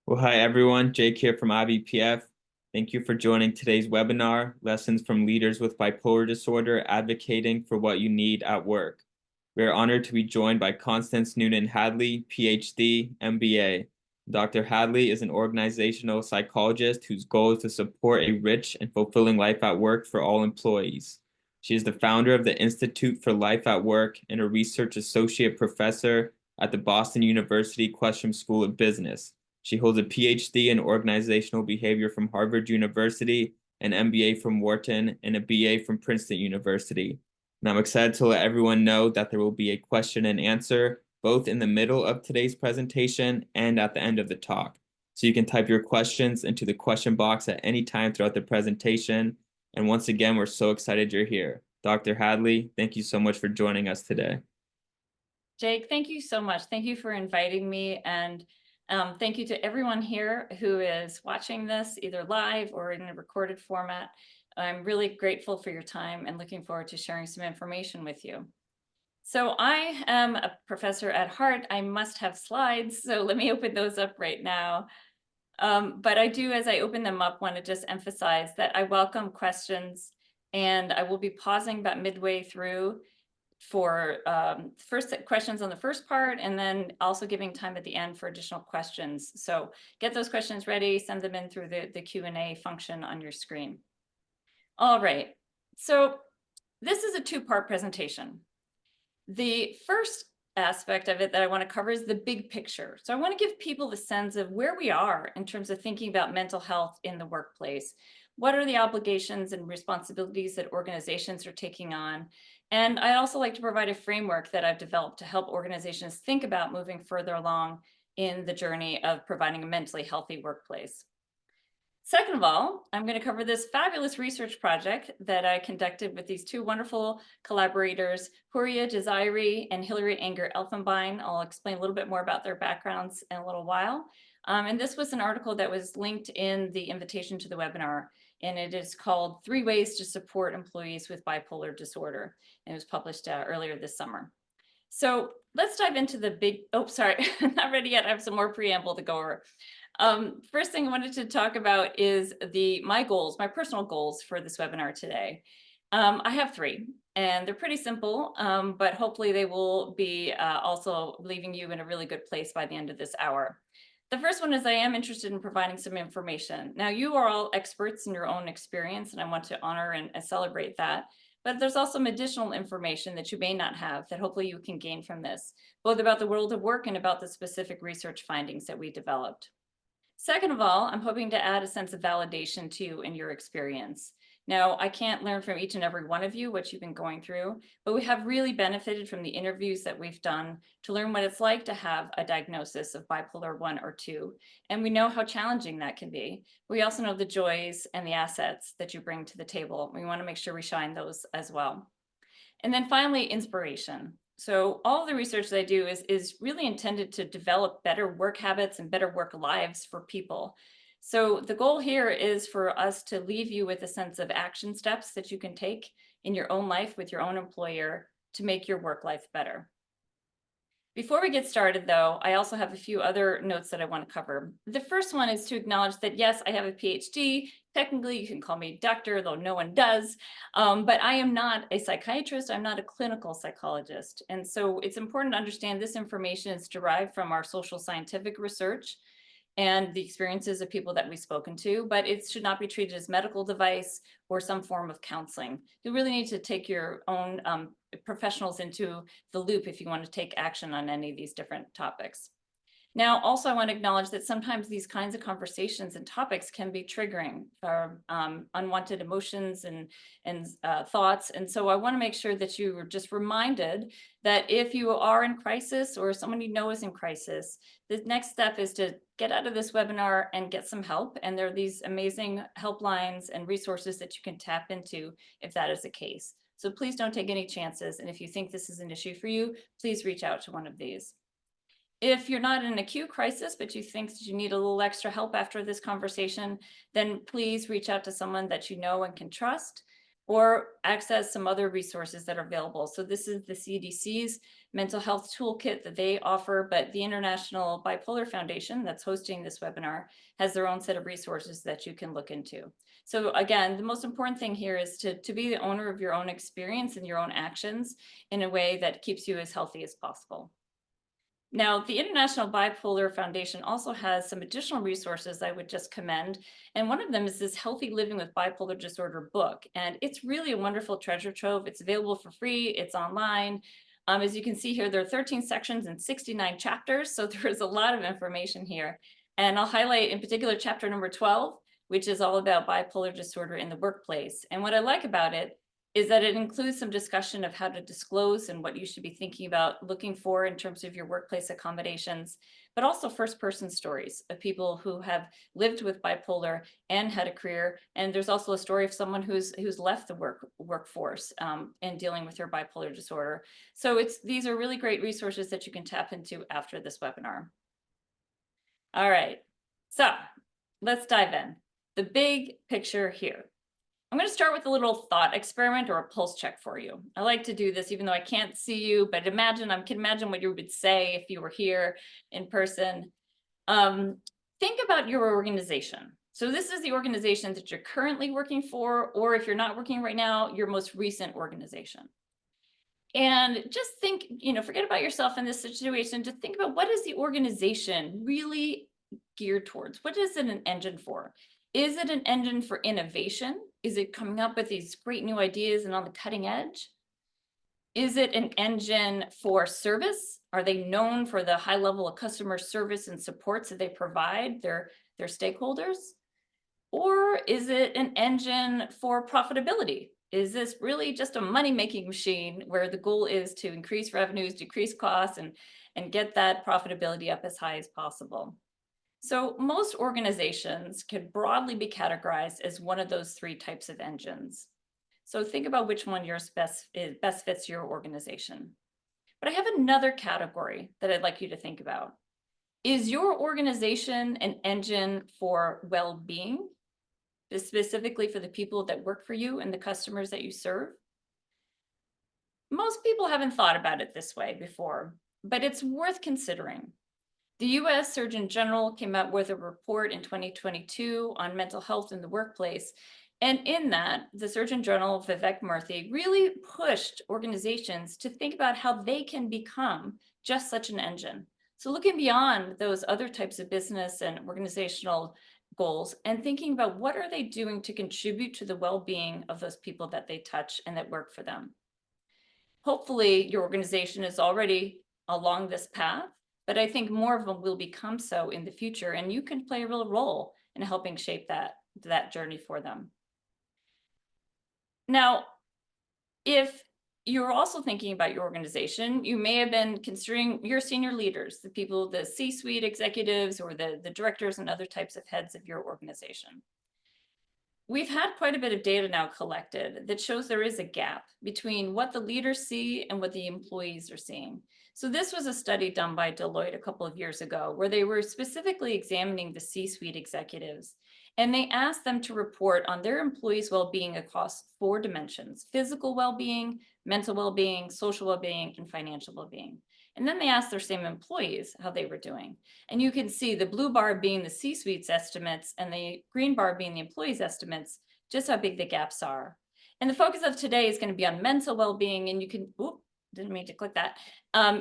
Well, hi everyone, Jake here from IBPF. Thank you for joining today's webinar, Lessons from Leaders with Bipolar Disorder Advocating for What You Need at Work. We are honored to be joined by Constance Noonan Hadley, PhD, MBA. Dr. Hadley is an organizational psychologist whose goal is to support a rich and fulfilling life at work for all employees. She is the founder of the Institute for Life at Work and a research associate professor at the Boston University Questrom School of Business. She holds a PhD in organizational behavior from Harvard University, an MBA from Wharton, and a BA from Princeton University. And I'm excited to let everyone know that there will be a question and answer both in the middle of today's presentation and at the end of the talk. So you can type your questions into the question box at any time throughout the presentation. And once again, we're so excited you're here. Dr. Hadley, thank you so much for joining us today. Jake, thank you so much. Thank you for inviting me, and thank you to everyone here who is watching this either live or in a recorded format. I'm really grateful for your time and looking forward to sharing some information with you. So I am a professor at heart. I must have slides, so let me open those up right now. But I do, as I open them up, want to just emphasize that I welcome questions, and I will be pausing about midway through for first questions on the first part, and then also giving time at the end for additional questions. So get those questions ready, send them in through the Q&A function on your screen. All right, so this is a two-part presentation. The first aspect of it that I want to cover is the big picture. So I want to give people the sense of where we are in terms of thinking about mental health in the workplace. What are the obligations and responsibilities that organizations are taking on? And I also like to provide a framework that I've developed to help organizations think about moving further along in the journey of providing a mentally healthy workplace. Second of all, I'm going to cover this fabulous research project that I conducted with these two wonderful collaborators, Hooria, Jazaieri, and Hillary Elfenbein. I'll explain a little bit more about their backgrounds in a little while. And this was an article that was linked in the invitation to the webinar, and it is called 3 Ways to Support Employees with Bipolar Disorder. And it was published earlier this summer. So let's dive into the big, oh, sorry, not ready yet. I have some more preamble to go over. First thing I wanted to talk about is my goals, my personal goals for this webinar today. I have 3, and they're pretty simple, but hopefully they will be also leaving you in a really good place by the end of this hour. The first one is I am interested in providing some information. Now, you are all experts in your own experience, and I want to honor and celebrate that. But there's also some additional information that you may not have that hopefully you can gain from this, both about the world of work and about the specific research findings that we developed. Second of all, I'm hoping to add a sense of validation to you in your experience. Now, I can't learn from each and every one of you what you've been going through, but we have really benefited from the interviews that we've done to learn what it's like to have a diagnosis of bipolar 1 or 2. And we know how challenging that can be. We also know the joys and the assets that you bring to the table. We want to make sure we shine those as well. And then finally, inspiration. So all the research that I do is really intended to develop better work habits and better work lives for people. So the goal here is for us to leave you with a sense of action steps that you can take in your own life with your own employer to make your work life better. Before we get started, though, I also have a few other notes that I want to cover. The first one is to acknowledge that, yes, I have a PhD. Technically, you can call me doctor, though no one does. But I am not a psychiatrist. I'm not a clinical psychologist. And so it's important to understand this information is derived from our social scientific research and the experiences of people that we've spoken to, but it should not be treated as medical device or some form of counseling. You really need to take your own professionals into the loop if you want to take action on any of these different topics. Now, also, I want to acknowledge that sometimes these kinds of conversations and topics can be triggering for unwanted emotions and thoughts. And so I want to make sure that you are just reminded that if you are in crisis or someone you know is in crisis, the next step is to get out of this webinar and get some help. And there are these amazing helplines and resources that you can tap into if that is the case. So please don't take any chances. And if you think this is an issue for you, please reach out to one of these. If you're not in an acute crisis, but you think that you need a little extra help after this conversation, then please reach out to someone that you know and can trust, or access some other resources that are available. So this is the CDC's mental health toolkit that they offer, but the International Bipolar Foundation that's hosting this webinar has their own set of resources that you can look into. So again, the most important thing here is to be the owner of your own experience and your own actions in a way that keeps you as healthy as possible. Now, the International Bipolar Foundation also has some additional resources I would just commend. And one of them is this Healthy Living with Bipolar Disorder book. And it's really a wonderful treasure trove. It's available for free. It's online. As you can see here, there are 13 sections and 69 chapters. So there's a lot of information here. And I'll highlight in particular chapter number 12, which is all about bipolar disorder in the workplace. And what I like about it is that it includes some discussion of how to disclose and what you should be thinking about looking for in terms of your workplace accommodations, but also first-person stories of people who have lived with bipolar and had a career. And there's also a story of someone who's left the workforce and dealing with their bipolar disorder. So these are really great resources that you can tap into after this webinar. All right, so let's dive in. The big picture here. I'm going to start with a little thought experiment or a pulse check for you. I like to do this even though I can't see you, but I can imagine what you would say if you were here in person. Think about your organization. So this is the organization that you're currently working for, or if you're not working right now, your most recent organization. And just think, forget about yourself in this situation. Just think about, what is the organization really geared towards? What is it an engine for? Is it an engine for innovation? Is it coming up with these great new ideas and on the cutting edge? Is it an engine for service? Are they known for the high level of customer service and supports that they provide their stakeholders? Or is it an engine for profitability? Is this really just a money-making machine where the goal is to increase revenues, decrease costs, and get that profitability up as high as possible? So most organizations could broadly be categorized as one of those three types of engines. So think about which one best fits your organization. But I have another category that I'd like you to think about. Is your organization an engine for well-being, specifically for the people that work for you and the customers that you serve? Most people haven't thought about it this way before, but it's worth considering. The US Surgeon General came out with a report in 2022 on mental health in the workplace. And in that, the Surgeon General, Vivek Murthy, really pushed organizations to think about how they can become just such an engine. So looking beyond those other types of business and organizational goals and thinking about what are they doing to contribute to the well-being of those people that they touch and that work for them. Hopefully your organization is already along this path, but I think more of them will become so in the future, and you can play a real role in helping shape that journey for them. Now, if you're also thinking about your organization, you may have been considering your senior leaders, the people, the C-suite executives, or the directors and other types of heads of your organization. We've had quite a bit of data now collected that shows there is a gap between what the leaders see and what the employees are seeing. So this was a study done by Deloitte a couple of years ago, where they were specifically examining the C-suite executives, and they asked them to report on their employees' well-being across 4 dimensions: physical well-being, mental well-being, social well-being, and financial well-being. And then they asked their same employees how they were doing. And you can see the blue bar being the C-suite's estimates and the green bar being the employees' estimates, just how big the gaps are. And the focus of today is going to be on mental well-being, and you can, didn't mean to click that.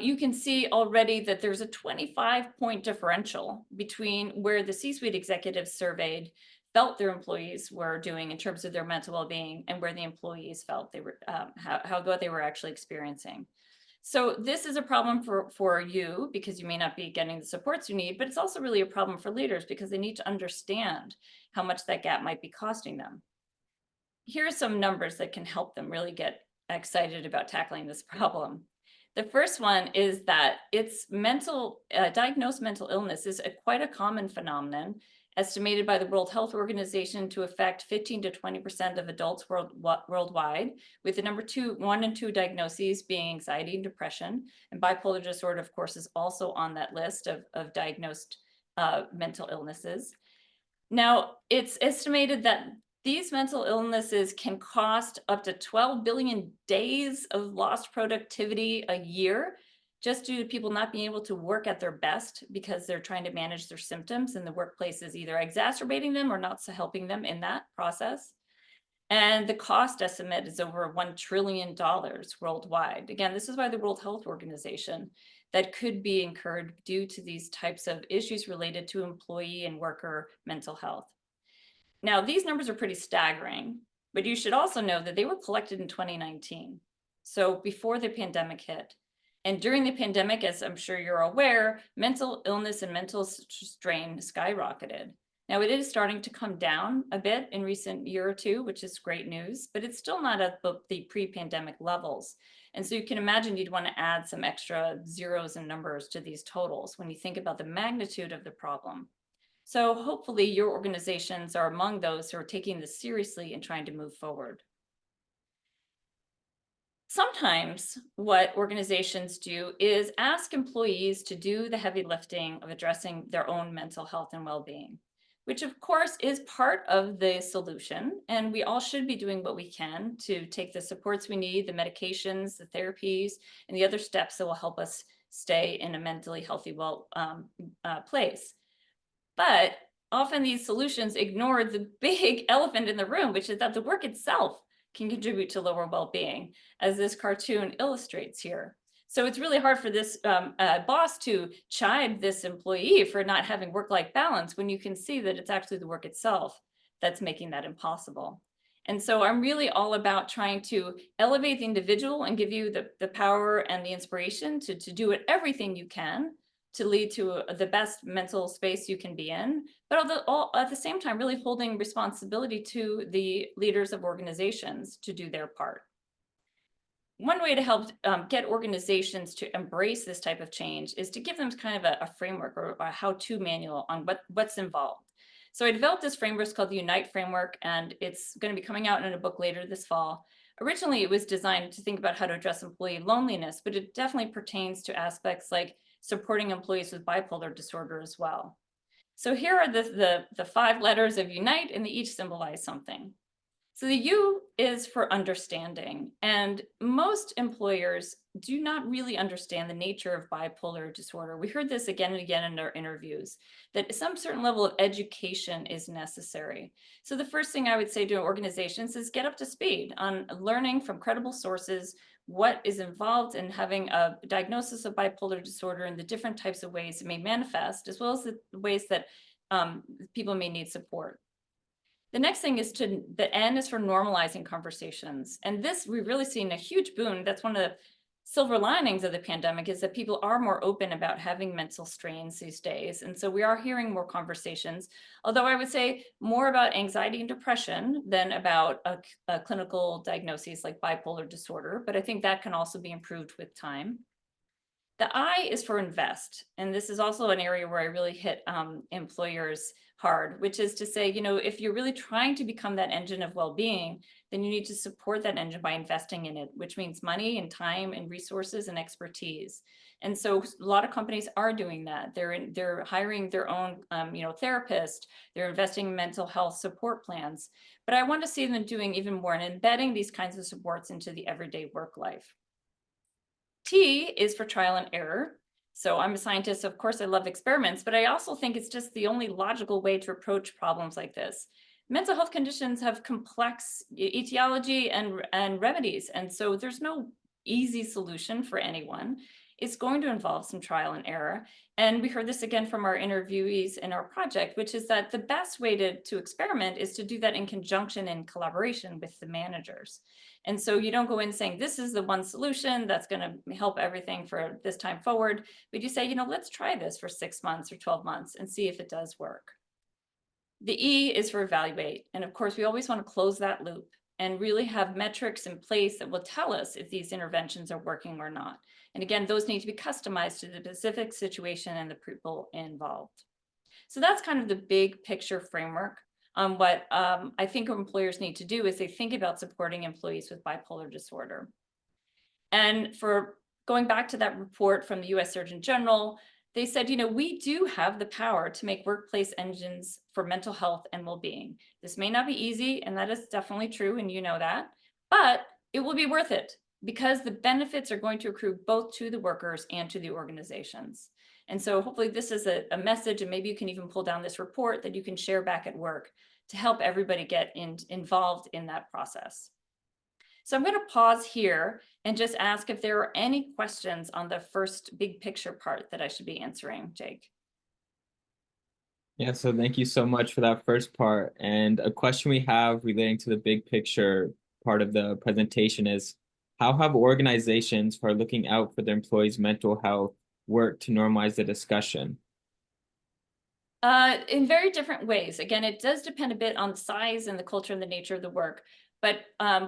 You can see already that there's a 25-point differential between where the C-suite executives surveyed felt their employees were doing in terms of their mental well-being and where the employees felt they were, how good they were actually experiencing. So this is a problem for you because you may not be getting the supports you need, but it's also really a problem for leaders because they need to understand how much that gap might be costing them. Here are some numbers that can help them really get excited about tackling this problem. The first one is that diagnosed mental illness is quite a common phenomenon, estimated by the World Health Organization to affect 15 to 20% of adults worldwide, with the 1 and 2 diagnoses being anxiety and depression. And bipolar disorder, of course, is also on that list of diagnosed mental illnesses. Now, it's estimated that these mental illnesses can cost up to 12 billion days of lost productivity a year just due to people not being able to work at their best because they're trying to manage their symptoms and the workplace is either exacerbating them or not so helping them in that process. And the cost estimate is over $1 trillion worldwide. Again, this is by the World Health Organization that could be incurred due to these types of issues related to employee and worker mental health. Now, these numbers are pretty staggering, but you should also know that they were collected in 2019, so before the pandemic hit. And during the pandemic, as I'm sure you're aware, mental illness and mental strain skyrocketed. Now, it is starting to come down a bit in recent year or two, which is great news, but it's still not at the pre-pandemic levels. And so you can imagine you'd want to add some extra zeros and numbers to these totals when you think about the magnitude of the problem. So hopefully your organizations are among those who are taking this seriously and trying to move forward. Sometimes what organizations do is ask employees to do the heavy lifting of addressing their own mental health and well-being, which of course is part of the solution. And we all should be doing what we can to take the supports we need, the medications, the therapies, and the other steps that will help us stay in a mentally healthy place. But often these solutions ignore the big elephant in the room, which is that the work itself can contribute to lower well-being, as this cartoon illustrates here. So it's really hard for this boss to chide this employee for not having work-life balance when you can see that it's actually the work itself that's making that impossible. And so I'm really all about trying to elevate the individual and give you the power and the inspiration to do everything you can to lead to the best mental space you can be in, but at the same time, really holding responsibility to the leaders of organizations to do their part. One way to help get organizations to embrace this type of change is to give them kind of a framework or a how-to manual on what's involved. So I developed this framework. It's called the Unite framework, and it's going to be coming out in a book later this fall. Originally, it was designed to think about how to address employee loneliness, but it definitely pertains to aspects like supporting employees with bipolar disorder as well. So here are the 5 letters of Unite, and they each symbolize something. So the U is for understanding, and most employers do not really understand the nature of bipolar disorder. We heard this again and again in our interviews, that some certain level of education is necessary. So the first thing I would say to organizations is get up to speed on learning from credible sources what is involved in having a diagnosis of bipolar disorder and the different types of ways it may manifest, as well as the ways that people may need support. The next thing is the N is for normalizing conversations. And this, we've really seen a huge boon. That's one of the silver linings of the pandemic, is that people are more open about having mental strains these days. And so we are hearing more conversations, although I would say more about anxiety and depression than about a clinical diagnosis like bipolar disorder. But I think that can also be improved with time. The I is for invest. And this is also an area where I really hit employers hard, which is to say, if you're really trying to become that engine of well-being, then you need to support that engine by investing in it, which means money and time and resources and expertise. And so a lot of companies are doing that. They're hiring their own, therapist. They're investing in mental health support plans. But I want to see them doing even more and embedding these kinds of supports into the everyday work life. T is for trial and error. So I'm a scientist, of course I love experiments, but I also think it's just the only logical way to approach problems like this. Mental health conditions have complex etiology and remedies, and so there's no easy solution for anyone. It's going to involve some trial and error. And we heard this again from our interviewees in our project, which is that the best way to experiment is to do that in conjunction and collaboration with the managers. And so you don't go in saying, this is the one solution that's going to help everything for this time forward. But you say, let's try this for 6 months or 12 months and see if it does work. The E is for evaluate. And of course, we always want to close that loop and really have metrics in place that will tell us if these interventions are working or not. And again, those need to be customized to the specific situation and the people involved. So that's kind of the big picture framework. What I think employers need to do is they think about supporting employees with bipolar disorder. And for going back to that report from the US Surgeon General, they said, we do have the power to make workplace engines for mental health and well-being. This may not be easy, and that is definitely true, and you know that, but it will be worth it because the benefits are going to accrue both to the workers and to the organizations. And so hopefully this is a message, and maybe you can even pull down this report that you can share back at work to help everybody get involved in that process. So I'm going to pause here and just ask if there are any questions on the first big picture part that I should be answering, Jake. Yeah, so thank you so much for that first part. And a question we have relating to the big picture part of the presentation is, how have organizations who are looking out for their employees' mental health worked to normalize the discussion? In very different ways. Again, it does depend a bit on the size and the culture and the nature of the work. But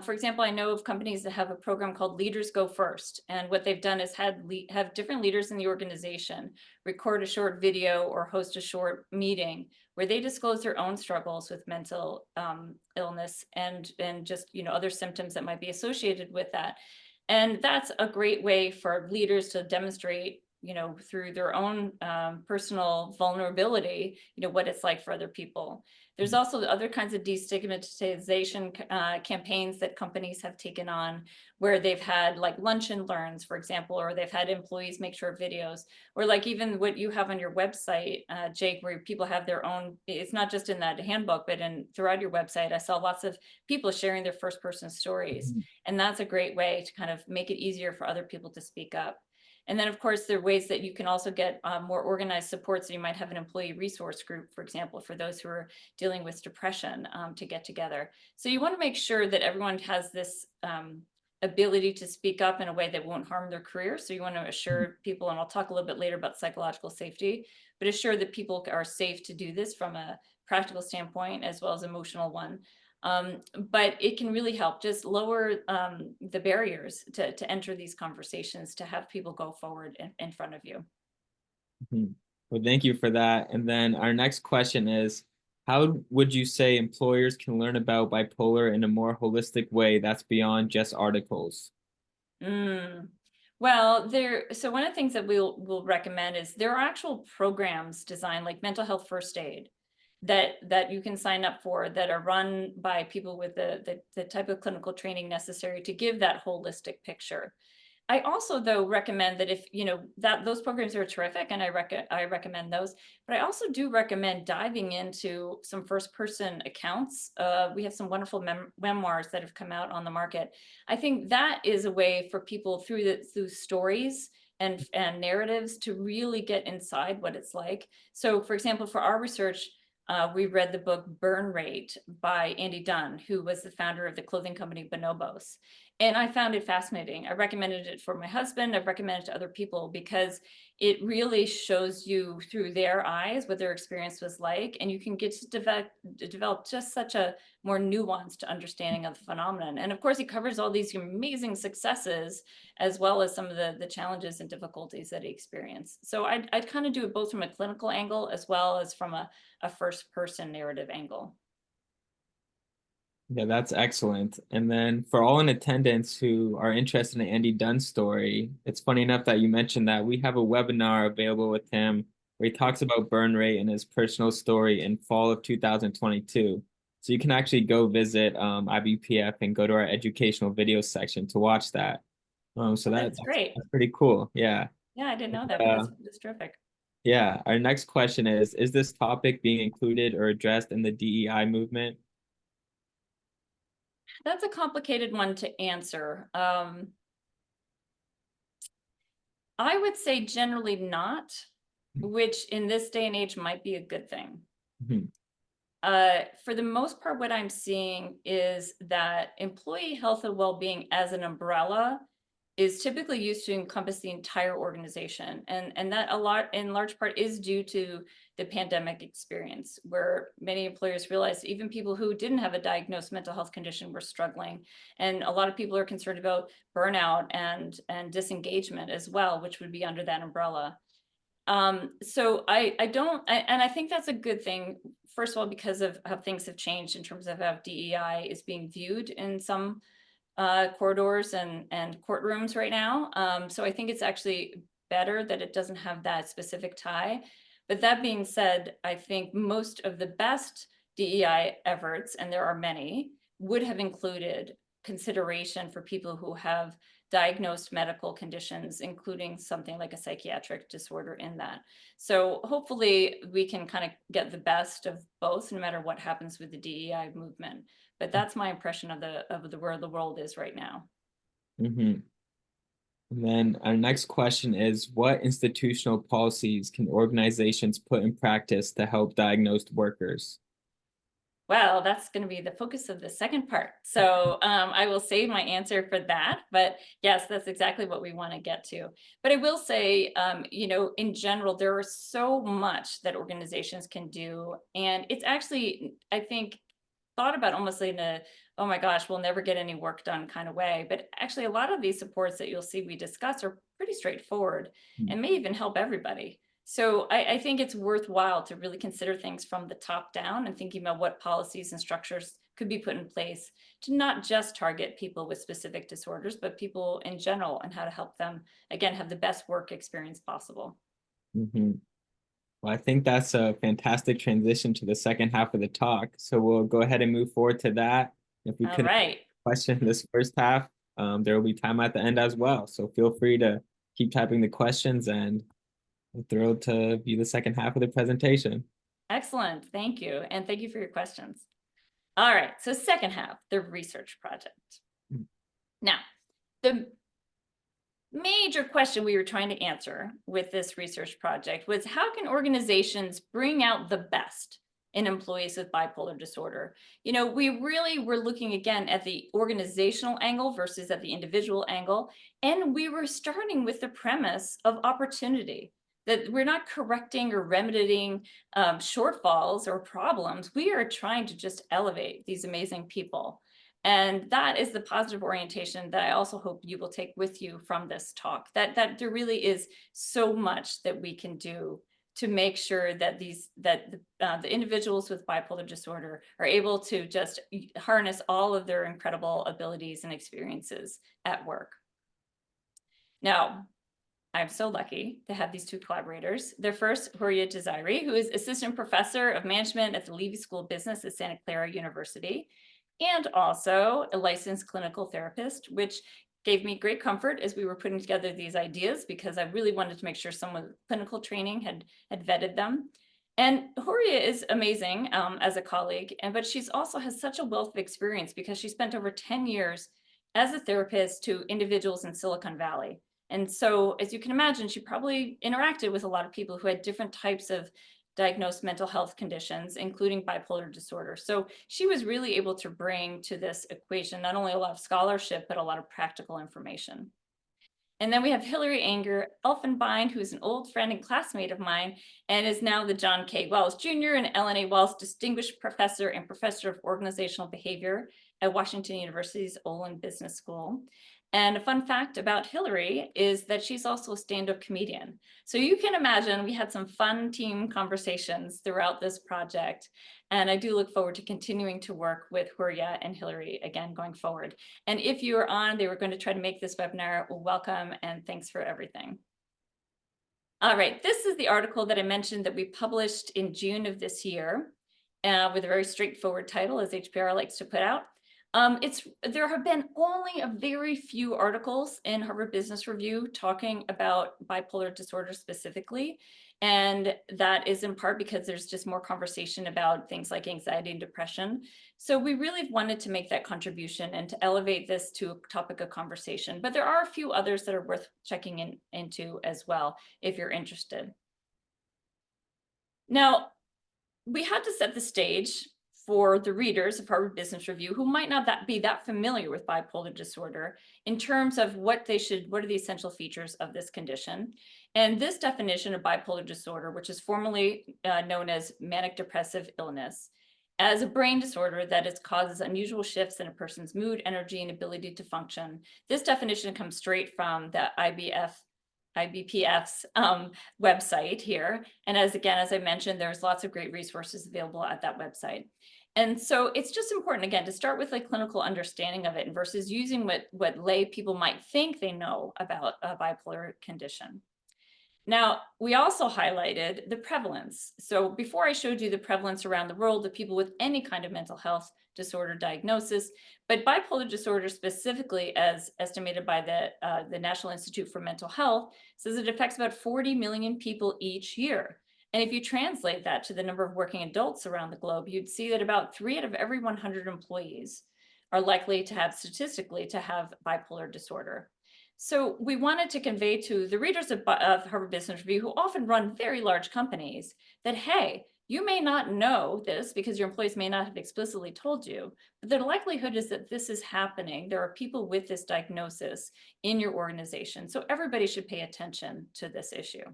for example, I know of companies that have a program called Leaders Go First. And what they've done is have different leaders in the organization record a short video or host a short meeting where they disclose their own struggles with mental illness and just other symptoms that might be associated with that. And that's a great way for leaders to demonstrate through their own personal vulnerability, what it's like for other people. There's also other kinds of destigmatization campaigns that companies have taken on, where they've had like lunch and learns, for example, or they've had employees make short videos, or like even what you have on your website, Jake, where people have their own, it's not just in that handbook, but throughout your website, I saw lots of people sharing their first person stories. And that's a great way to kind of make it easier for other people to speak up. And then, of course, there are ways that you can also get more organized support. So you might have an employee resource group, for example, for those who are dealing with depression to get together. So you want to make sure that everyone has this ability to speak up in a way that won't harm their career. So you want to assure people, and I'll talk a little bit later about psychological safety, but assure that people are safe to do this from a practical standpoint as well as emotional one. But it can really help just lower the barriers to enter these conversations, to have people go forward in front of you. Well, thank you for that. And then our next question is, how would you say employers can learn about bipolar in a more holistic way that's beyond just articles? Well, so one of the things that we'll recommend is there are actual programs designed, like mental health first aid, that you can sign up for, that are run by people with the type of clinical training necessary to give that holistic picture. I also, though, recommend that if that those programs are terrific, and I recommend those, but I also do recommend diving into some first-person accounts. We have some wonderful memoirs that have come out on the market. I think that is a way for people through stories and narratives to really get inside what it's like. So, for example, for our research, we read the book Burn Rate by Andy Dunn, who was the founder of the clothing company Bonobos. And I found it fascinating. I recommended it for my husband. I've recommended it to other people because it really shows you through their eyes what their experience was like. And you can get to develop just such a more nuanced understanding of the phenomenon. And of course, he covers all these amazing successes, as well as some of the challenges and difficulties that he experienced. So I'd kind of do it both from a clinical angle as well as from a first person narrative angle. Yeah, that's excellent. And then for all in attendance who are interested in Andy Dunn's story, it's funny enough that you mentioned that we have a webinar available with him where he talks about burn rate and his personal story in fall of 2022. So you can actually go visit IBPF and go to our educational video section to watch that. So That's great. That's pretty cool. Yeah. Yeah, I didn't know that, but that's terrific. Yeah. Our next question is this topic being included or addressed in the DEI movement? That's a complicated one to answer. I would say generally not, which in this day and age might be a good thing. For the most part, what I'm seeing is that employee health and well-being as an umbrella is typically used to encompass the entire organization. And that in large part is due to the pandemic experience, where many employers realized even people who didn't have a diagnosed mental health condition were struggling. And a lot of people are concerned about burnout and disengagement as well, which would be under that umbrella. So I think that's a good thing, first of all, because of how things have changed in terms of how DEI is being viewed in some corridors and courtrooms right now. So I think it's actually better that it doesn't have that specific tie. But that being said, I think most of the best DEI efforts, and there are many, would have included consideration for people who have diagnosed medical conditions, including something like a psychiatric disorder in that. So hopefully we can kind of get the best of both, no matter what happens with the DEI movement. But that's my impression of the where the world is right now. Mm-hmm. And then our next question is, what institutional policies can organizations put in practice to help diagnosed workers? Well, that's going to be the focus of the second part. So I will save my answer for that. But yes, that's exactly what we want to get to. But I will say, in general, there is so much that organizations can do. And it's actually, I think, thought about almost in a, oh my gosh, we'll never get any work done kind of way. But actually, a lot of these supports that you'll see we discuss are pretty straightforward and may even help everybody. So I think it's worthwhile to really consider things from the top down and thinking about what policies and structures could be put in place to not just target people with specific disorders, but people in general, and how to help them, again, have the best work experience possible. Mm-hmm. Well, I think that's a fantastic transition to the second half of the talk. So we'll go ahead and move forward to that. If we All couldn't right. question this first half, there will be time at the end as well. So feel free to keep typing the questions, and I'm thrilled to view the second half of the presentation. Excellent. Thank you. And thank you for your questions. All right. So second half, the research project. Now, the major question we were trying to answer with this research project was, how can organizations bring out the best in employees with bipolar disorder? We really were looking again at the organizational angle versus at the individual angle. And we were starting with the premise of opportunity, that we're not correcting or remedying shortfalls or problems. We are trying to just elevate these amazing people. And that is the positive orientation that I also hope you will take with you from this talk, that there really is so much that we can do to make sure that the individuals with bipolar disorder are able to just harness all of their incredible abilities and experiences at work. Now, I'm so lucky to have these two collaborators. They're first Hooria Jazaieri, who is assistant professor of management at the Levy School of Business at Santa Clara University, and also a licensed clinical therapist, which gave me great comfort as we were putting together these ideas, because I really wanted to make sure someone with clinical training had vetted them. And Hooria is amazing as a colleague, but she's also has such a wealth of experience because she spent over 10 years as a therapist to individuals in Silicon Valley. And so, as you can imagine, she probably interacted with a lot of people who had different types of diagnosed mental health conditions, including bipolar disorder. So she was really able to bring to this equation not only a lot of scholarship, but a lot of practical information. And then we have Hillary Anger Elfenbein, who is an old friend and classmate of mine, and is now the John K. Wells Jr. and Ellen A. Wells Distinguished Professor and Professor of Organizational Behavior at Washington University's Olin Business School. And a fun fact about Hillary is that she's also a stand-up comedian. So you can imagine we had some fun team conversations throughout this project. And I do look forward to continuing to work with Hooria and Hillary again going forward. And if you are on, they were going to try to make this webinar, welcome and thanks for everything. All right, this is the article that I mentioned that we published in June of this year with a very straightforward title, as HPR likes to put out. There have been only a very few articles in Harvard Business Review talking about bipolar disorder specifically. And that is in part because there's just more conversation about things like anxiety and depression. So we really wanted to make that contribution and to elevate this to a topic of conversation. But there are a few others that are worth checking into as well, if you're interested. Now, we had to set the stage for the readers of Harvard Business Review who might not be that familiar with bipolar disorder in terms of what are the essential features of this condition. And this definition of bipolar disorder, which is formally known as manic depressive illness, as a brain disorder that causes unusual shifts in a person's mood, energy, and ability to function. This definition comes straight from the IBPF's website here. And as I mentioned, there's lots of great resources available at that website. And so it's just important, again, to start with a clinical understanding of it versus using what lay people might think they know about a bipolar condition. Now, we also highlighted the prevalence. So before I showed you the prevalence around the world of people with any kind of mental health disorder diagnosis, but bipolar disorder specifically, as estimated by the National Institute for Mental Health, says it affects about 40 million people each year. And if you translate that to the number of working adults around the globe, you'd see that about 3 out of every 100 employees are likely to have statistically to have bipolar disorder. So we wanted to convey to the readers of Harvard Business Review, who often run very large companies, that, hey, you may not know this because your employees may not have explicitly told you, but the likelihood is that this is happening. There are people with this diagnosis in your organization. So everybody should pay attention to this issue.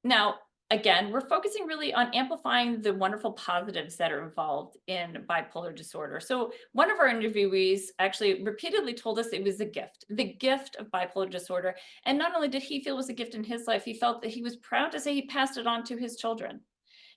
Now, again, we're focusing really on amplifying the wonderful positives that are involved in bipolar disorder. So one of our interviewees actually repeatedly told us it was the gift of bipolar disorder. And not only did he feel it was a gift in his life, he felt that he was proud to say he passed it on to his children.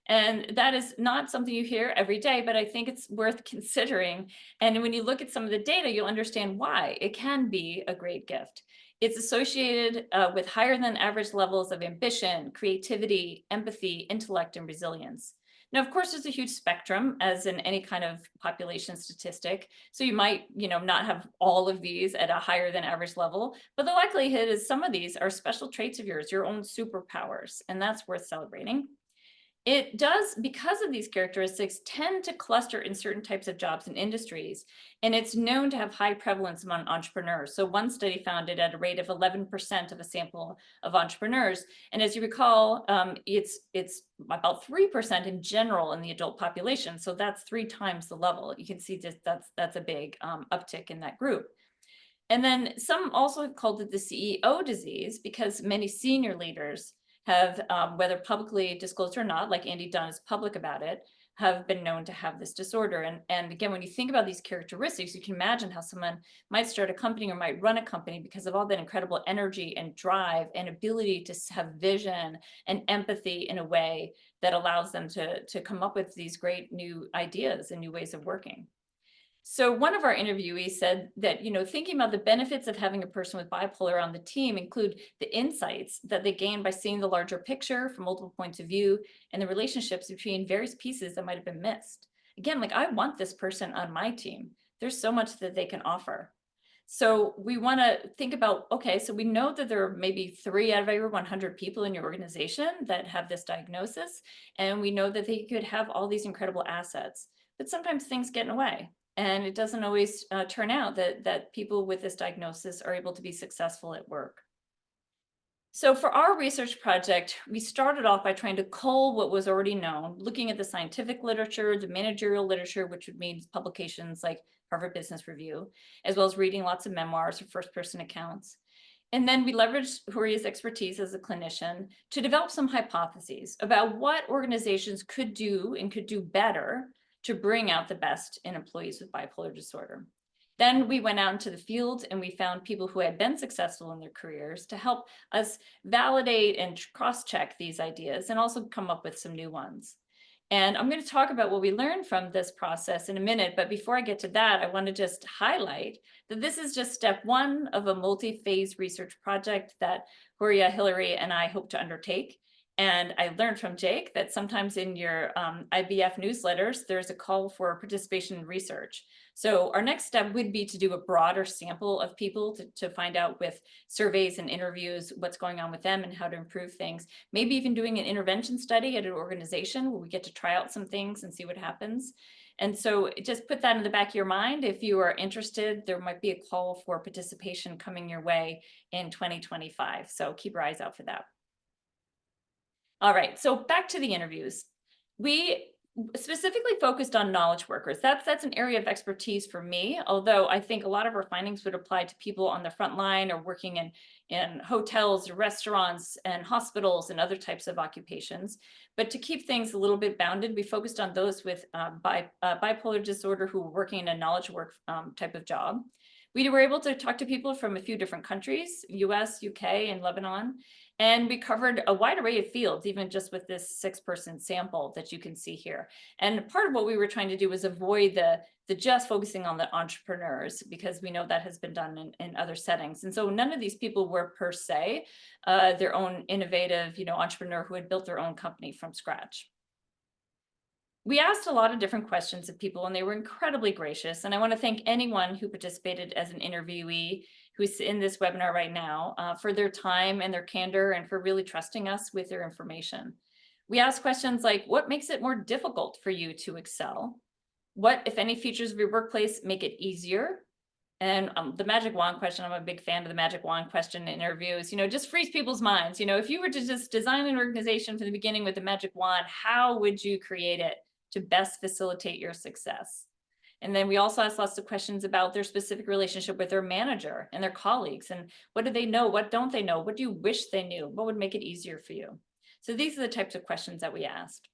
And that is not something you hear every day, but I think it's worth considering. And when you look at some of the data, you'll understand why it can be a great gift. It's associated with higher than average levels of ambition, creativity, empathy, intellect, and resilience. Now, of course, there's a huge spectrum, as in any kind of population statistic. So you might, not have all of these at a higher than average level, but the likelihood is some of these are special traits of yours, your own superpowers, and that's worth celebrating. It does, because of these characteristics, tend to cluster in certain types of jobs and industries, and it's known to have high prevalence among entrepreneurs. So one study found it at a rate of 11% of a sample of entrepreneurs. And as you recall, it's about 3% in general in the adult population. So that's 3 times the level. You can see just that's a big uptick in that group. And then some also have called it the CEO disease because many senior leaders have, whether publicly disclosed or not, like Andy Dunn is public about it, have been known to have this disorder. And again, when you think about these characteristics, you can imagine how someone might start a company or might run a company because of all that incredible energy and drive and ability to have vision and empathy in a way that allows them to come up with these great new ideas and new ways of working. So one of our interviewees said that, thinking about the benefits of having a person with bipolar on the team include the insights that they gain by seeing the larger picture from multiple points of view and the relationships between various pieces that might have been missed. Again, like, I want this person on my team. There's so much that they can offer. So we want to think about, okay, so we know that there are maybe 3 out of every 100 people in your organization that have this diagnosis, and we know that they could have all these incredible assets, but sometimes things get in the way. And it doesn't always turn out that people with this diagnosis are able to be successful at work. So for our research project, we started off by trying to cull what was already known, looking at the scientific literature, the managerial literature, which would mean publications like Harvard Business Review, as well as reading lots of memoirs or first-person accounts. And then we leveraged Hooria's expertise as a clinician to develop some hypotheses about what organizations could do and could do better to bring out the best in employees with bipolar disorder. Then we went out into the field and we found people who had been successful in their careers to help us validate and cross-check these ideas and also come up with some new ones. And I'm going to talk about what we learned from this process in a minute, but before I get to that, I want to just highlight that this is just step 1 of a multi-phase research project that Hooria, Hillary, and I hope to undertake. And I learned from Jake that sometimes in your IBF newsletters, there's a call for participation in research. So our next step would be to do a broader sample of people to find out with surveys and interviews what's going on with them and how to improve things. Maybe even doing an intervention study at an organization where we get to try out some things and see what happens. And so just put that in the back of your mind. If you are interested, there might be a call for participation coming your way in 2025. So keep your eyes out for that. All right, so back to the interviews. We specifically focused on knowledge workers. That's an area of expertise for me, although I think a lot of our findings would apply to people on the front line or working in hotels, restaurants, and hospitals and other types of occupations. But to keep things a little bit bounded, we focused on those with bipolar disorder who were working in a knowledge work type of job. We were able to talk to people from a few different countries, US, UK, and Lebanon. And we covered a wide array of fields, even just with this 6-person sample that you can see here. And part of what we were trying to do was avoid the just focusing on the entrepreneurs, because we know that has been done in other settings. And so none of these people were per se their own innovative, entrepreneur who had built their own company from scratch. We asked a lot of different questions of people, and they were incredibly gracious. And I want to thank anyone who participated as an interviewee who's in this webinar right now for their time and their candor, and for really trusting us with their information. We asked questions like, what makes it more difficult for you to excel? What, if any, features of your workplace make it easier? And the magic wand question, I'm a big fan of the magic wand question in interviews, just frees people's minds. If you were to just design an organization from the beginning with the magic wand, how would you create it to best facilitate your success? And then we also asked lots of questions about their specific relationship with their manager and their colleagues. And what do they know? What don't they know? What do you wish they knew? What would make it easier for you? So these are the types of questions that we asked.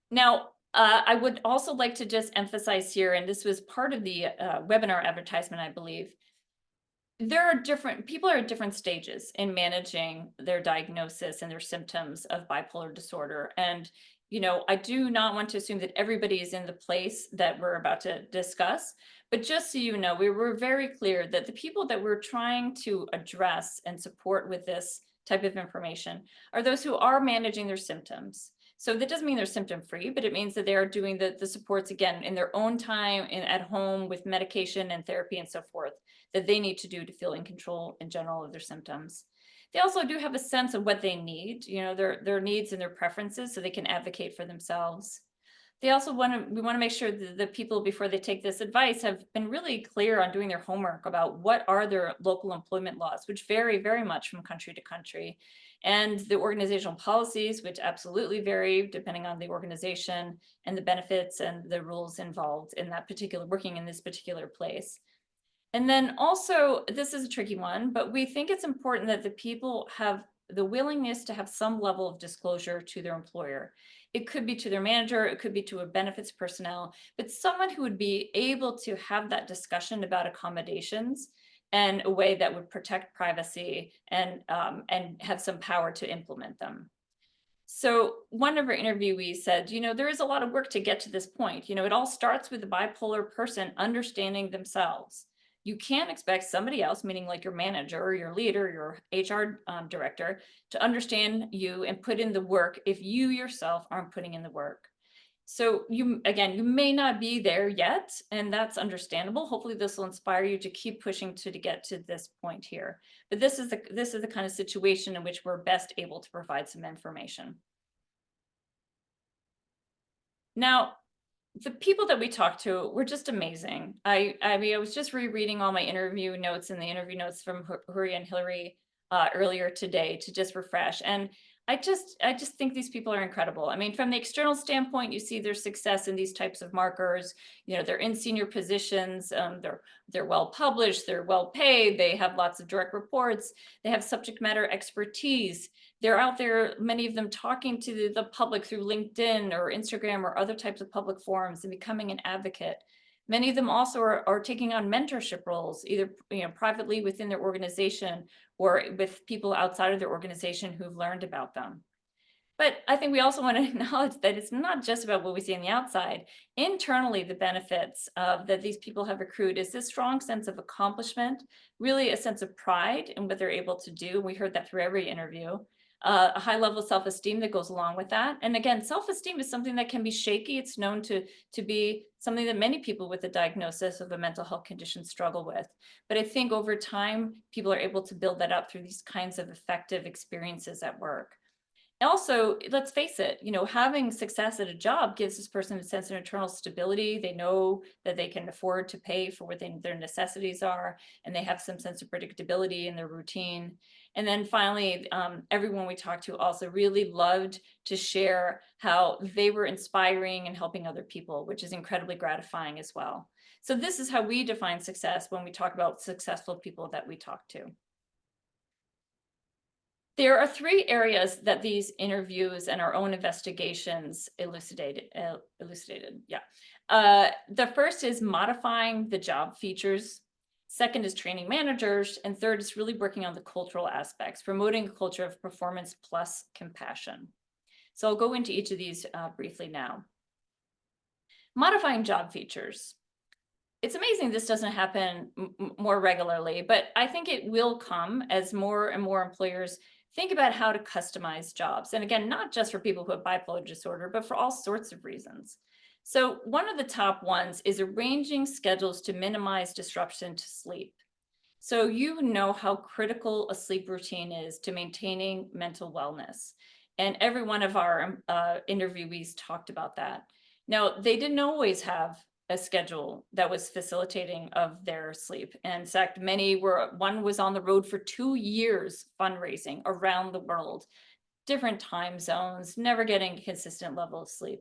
Now, I would also like to just emphasize here, and this was part of the webinar advertisement, I believe, people are at different stages in managing their diagnosis and their symptoms of bipolar disorder. And, I do not want to assume that everybody is in the place that we're about to discuss, but just so you know, we were very clear that the people that we're trying to address and support with this type of information are those who are managing their symptoms. So that doesn't mean they're symptom free, but it means that they are doing the supports again in their own time and at home with medication and therapy and so forth that they need to do to feel in control in general of their symptoms. They also do have a sense of what they need, their needs and their preferences, so they can advocate for themselves. We want to make sure that the people, before they take this advice, have been really clear on doing their homework about what are their local employment laws, which vary very much from country to country, and the organizational policies, which absolutely vary depending on the organization and the benefits and the rules involved in that particular, working in this particular place. And then also, this is a tricky one, but we think it's important that the people have the willingness to have some level of disclosure to their employer. It could be to their manager, it could be to a benefits personnel, but someone who would be able to have that discussion about accommodations in a way that would protect privacy and have some power to implement them. So one of our interviewees said, there is a lot of work to get to this point. It all starts with the bipolar person understanding themselves. You can't expect somebody else, meaning like your manager or your leader, your HR director, to understand you and put in the work if you yourself aren't putting in the work. So you may not be there yet, and that's understandable. Hopefully this will inspire you to keep pushing to get to this point here. But this is the kind of situation in which we're best able to provide some information. Now, the people that we talked to were just amazing. I was just rereading all my interview notes and the interview notes from Hooria and Hillary earlier today to just refresh. And I just think these people are incredible. I mean, from the external standpoint, you see their success in these types of markers. They're in senior positions. They're well published. They're well paid. They have lots of direct reports. They have subject matter expertise. They're out there, many of them, talking to the public through LinkedIn or Instagram or other types of public forums and becoming an advocate. Many of them also are taking on mentorship roles, either privately within their organization or with people outside of their organization who've learned about them. But I think we also want to acknowledge that it's not just about what we see on the outside. Internally, the benefits that these people have accrued is this strong sense of accomplishment, really a sense of pride in what they're able to do. We heard that through every interview. A high level of self-esteem that goes along with that. And again, self-esteem is something that can be shaky. It's known to be something that many people with a diagnosis of a mental health condition struggle with. But I think over time, people are able to build that up through these kinds of effective experiences at work. Also, let's face it, having success at a job gives this person a sense of internal stability. They know that they can afford to pay for what their necessities are, and they have some sense of predictability in their routine. And then finally, everyone we talked to also really loved to share how they were inspiring and helping other people, which is incredibly gratifying as well. So this is how we define success when we talk about successful people that we talk to. There are 3 areas that these interviews and our own investigations elucidated. The first is modifying the job features. Second is training managers. And third is really working on the cultural aspects, promoting a culture of performance plus compassion. So I'll go into each of these briefly now. Modifying job features. It's amazing this doesn't happen more regularly, but I think it will come as more and more employers think about how to customize jobs. And again, not just for people who have bipolar disorder, but for all sorts of reasons. So one of the top ones is arranging schedules to minimize disruption to sleep. So you know how critical a sleep routine is to maintaining mental wellness. And every one of our interviewees talked about that. Now, they didn't always have a schedule that was facilitating of their sleep. And in fact, one was on the road for 2 years fundraising around the world, different time zones, never getting a consistent level of sleep.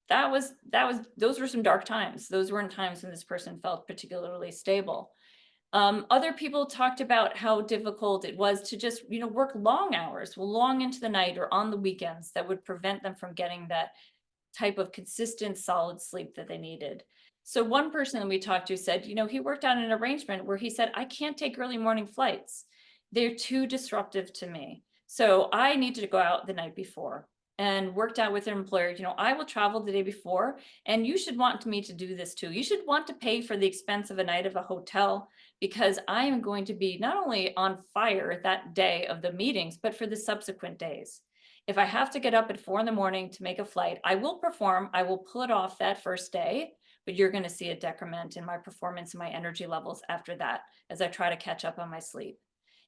Those were some dark times. Those weren't times when this person felt particularly stable. Other people talked about how difficult it was to just, work long hours, long into the night or on the weekends that would prevent them from getting that type of consistent, solid sleep that they needed. So one person that we talked to said, he worked out an arrangement where he said, I can't take early morning flights. They're too disruptive to me. So I needed to go out the night before, and worked out with an employer, I will travel the day before, and you should want me to do this too. You should want to pay for the expense of a night of a hotel, because I am going to be not only on fire that day of the meetings, but for the subsequent days. If I have to get up at 4 a.m. to make a flight, I will perform, I will pull it off that first day, but you're going to see a decrement in my performance and my energy levels after that as I try to catch up on my sleep.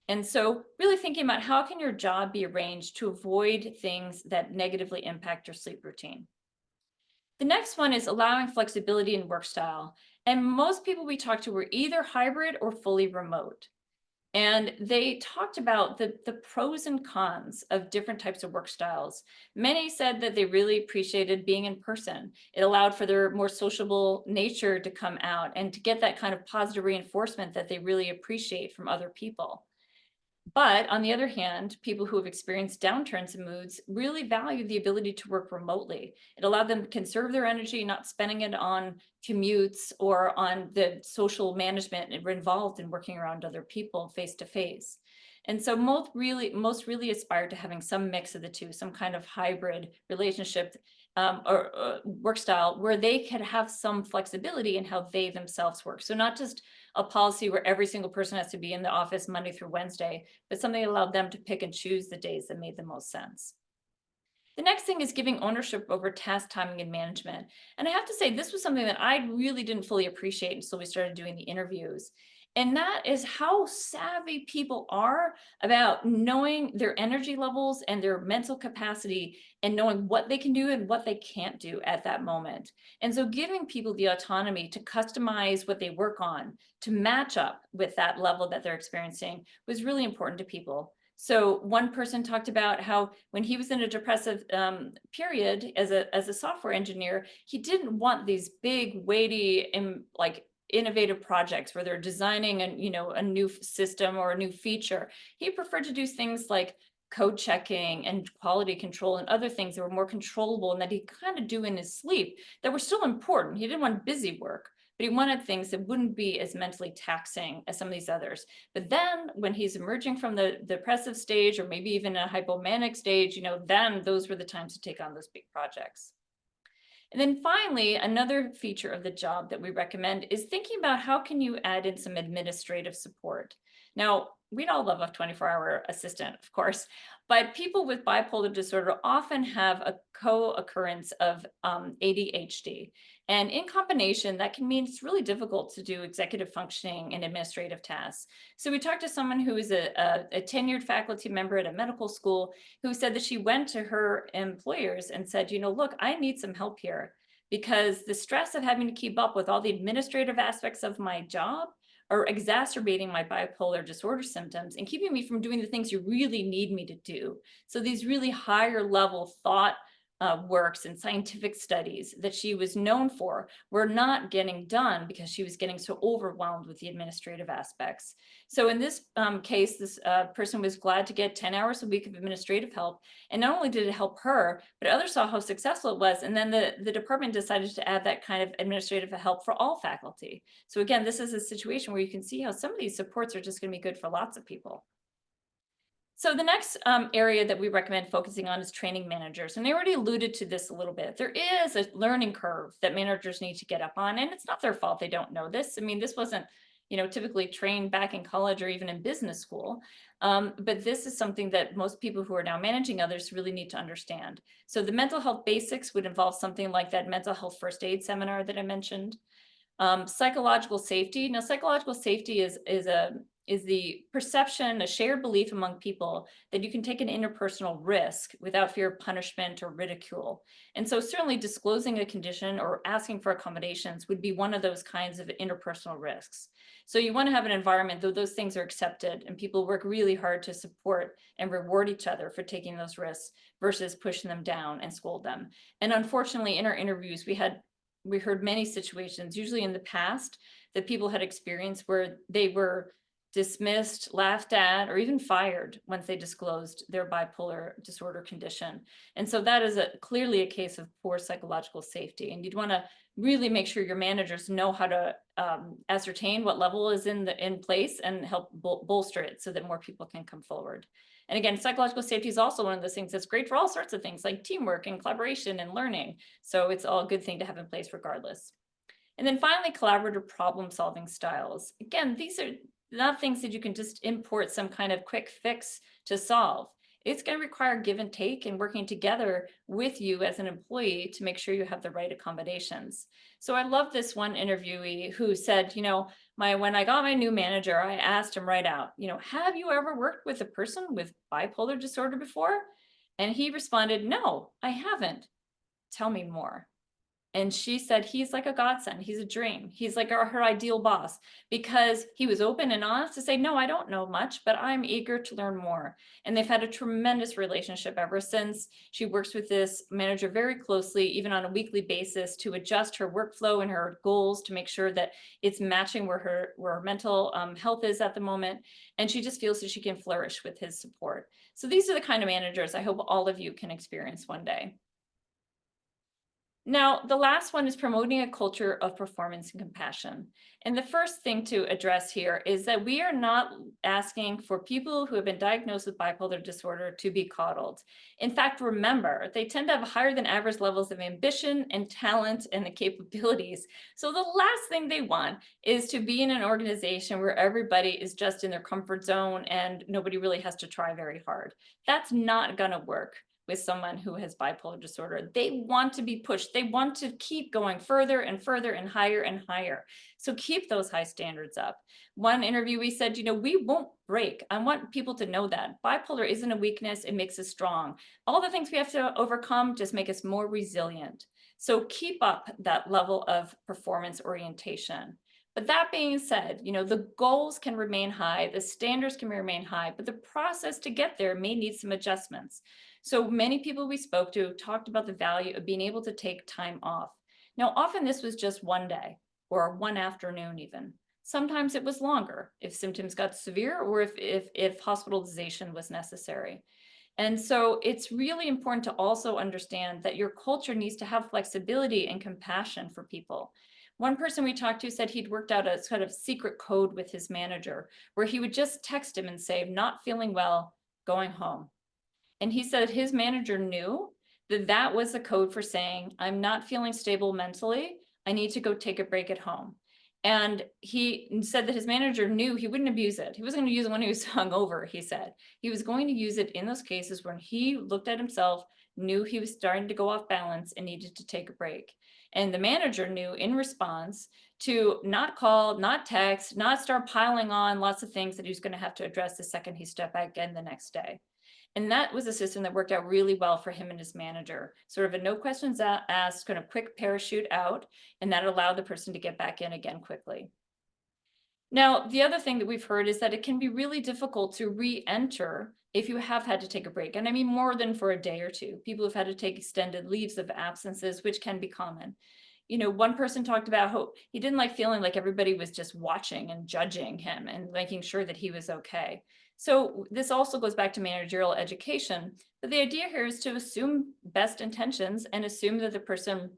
And so really thinking about how can your job be arranged to avoid things that negatively impact your sleep routine. The next one is allowing flexibility in work style. And most people we talked to were either hybrid or fully remote. And they talked about the pros and cons of different types of work styles. Many said that they really appreciated being in person. It allowed for their more sociable nature to come out and to get that kind of positive reinforcement that they really appreciate from other people. But on the other hand, people who have experienced downturns in moods really value the ability to work remotely. It allowed them to conserve their energy, not spending it on commutes or on the social management involved in working around other people face to face. And so most really aspired to having some mix of the two, some kind of hybrid relationship or work style where they could have some flexibility in how they themselves work. So not just a policy where every single person has to be in the office Monday through Wednesday, but something that allowed them to pick and choose the days that made the most sense. The next thing is giving ownership over task timing and management. And I have to say, this was something that I really didn't fully appreciate until we started doing the interviews. And that is how savvy people are about knowing their energy levels and their mental capacity and knowing what they can do and what they can't do at that moment. And so giving people the autonomy to customize what they work on to match up with that level that they're experiencing was really important to people. So one person talked about how when he was in a depressive period as a software engineer, he didn't want these big, weighty, innovative projects where they're designing a new system or a new feature. He preferred to do things like code checking and quality control and other things that were more controllable and that he kind of do in his sleep that were still important. He didn't want busy work, but he wanted things that wouldn't be as mentally taxing as some of these others. But then when he's emerging from the depressive stage or maybe even a hypomanic stage, then those were the times to take on those big projects. And then finally, another feature of the job that we recommend is thinking about how can you add in some administrative support. Now, we'd all love a 24-hour assistant, of course, but people with bipolar disorder often have a co-occurrence of ADHD. And in combination, that can mean it's really difficult to do executive functioning and administrative tasks. So we talked to someone who is a tenured faculty member at a medical school who said that she went to her employers and said, look, I need some help here because the stress of having to keep up with all the administrative aspects of my job are exacerbating my bipolar disorder symptoms and keeping me from doing the things you really need me to do. So these really higher level thought works and scientific studies that she was known for were not getting done because she was getting so overwhelmed with the administrative aspects. So in this case, this person was glad to get 10 hours a week of administrative help. And not only did it help her, but others saw how successful it was. And then the department decided to add that kind of administrative help for all faculty. So again, this is a situation where you can see how some of these supports are just going to be good for lots of people. So the next area that we recommend focusing on is training managers. And I already alluded to this a little bit. There is a learning curve that managers need to get up on, and it's not their fault they don't know this. I mean, this wasn't, typically trained back in college or even in business school. But this is something that most people who are now managing others really need to understand. So the mental health basics would involve something like that mental health first aid seminar that I mentioned. Psychological safety. Now, psychological safety is the perception, a shared belief among people that you can take an interpersonal risk without fear of punishment or ridicule. And so certainly disclosing a condition or asking for accommodations would be one of those kinds of interpersonal risks. So you want to have an environment though those things are accepted and people work really hard to support and reward each other for taking those risks versus pushing them down and scold them. And unfortunately, in our interviews, we heard many situations, usually in the past, that people had experienced where they were dismissed, laughed at, or even fired once they disclosed their bipolar disorder condition. And so that is clearly a case of poor psychological safety. And you'd want to really make sure your managers know how to ascertain what level is in place and help bolster it so that more people can come forward. And again, psychological safety is also one of those things that's great for all sorts of things like teamwork and collaboration and learning. So it's all a good thing to have in place regardless. And then finally, collaborative problem solving styles. Again, these are not things that you can just import some kind of quick fix to solve. It's going to require give and take and working together with you as an employee to make sure you have the right accommodations. So I love this one interviewee who said, when I got my new manager, I asked him right out, have you ever worked with a person with bipolar disorder before? And he responded, no, I haven't. Tell me more. And she said, he's like a godsend. He's a dream. He's like her ideal boss because he was open and honest to say, no, I don't know much, but I'm eager to learn more. And they've had a tremendous relationship ever since. She works with this manager very closely, even on a weekly basis, to adjust her workflow and her goals to make sure that it's matching where her mental health is at the moment. And she just feels that she can flourish with his support. So these are the kind of managers I hope all of you can experience one day. Now, the last one is promoting a culture of performance and compassion. And the first thing to address here is that we are not asking for people who have been diagnosed with bipolar disorder to be coddled. In fact, remember, they tend to have higher than average levels of ambition and talent and the capabilities. So the last thing they want is to be in an organization where everybody is just in their comfort zone and nobody really has to try very hard. That's not going to work with someone who has bipolar disorder. They want to be pushed. They want to keep going further and further and higher and higher. So keep those high standards up. One interviewee said, we won't break. I want people to know that. Bipolar isn't a weakness. It makes us strong. All the things we have to overcome just make us more resilient. So keep up that level of performance orientation. But that being said, the goals can remain high, the standards can remain high, but the process to get there may need some adjustments. So many people we spoke to talked about the value of being able to take time off. Now, often this was just one day or one afternoon even. Sometimes it was longer if symptoms got severe or if hospitalization was necessary. And so it's really important to also understand that your culture needs to have flexibility and compassion for people. One person we talked to said he'd worked out a sort of secret code with his manager where he would just text him and say, not feeling well, going home. And he said his manager knew that that was the code for saying, I'm not feeling stable mentally. I need to go take a break at home. And he said that his manager knew he wouldn't abuse it. He wasn't going to use it when he was hungover, he said. He was going to use it in those cases when he looked at himself, knew he was starting to go off balance and needed to take a break. And the manager knew in response to not call, not text, not start piling on lots of things that he was going to have to address the second he stepped back in the next day. And that was a system that worked out really well for him and his manager, sort of a no questions asked, kind of quick parachute out, and that allowed the person to get back in again quickly. Now, the other thing that we've heard is that it can be really difficult to re-enter if you have had to take a break. And I mean, more than for a day or two. People have had to take extended leaves of absences, which can be common. One person talked about how he didn't like feeling like everybody was just watching and judging him and making sure that he was okay. So this also goes back to managerial education. But the idea here is to assume best intentions and assume that the person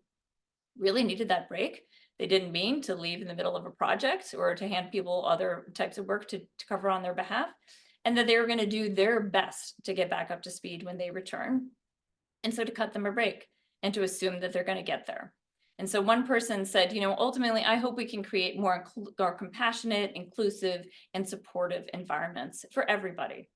really needed that break. They didn't mean to leave in the middle of a project or to hand people other types of work to cover on their behalf, and that they were going to do their best to get back up to speed when they return. And so to cut them a break and to assume that they're going to get there. And so one person said, ultimately, I hope we can create more compassionate, inclusive, and supportive environments for everybody.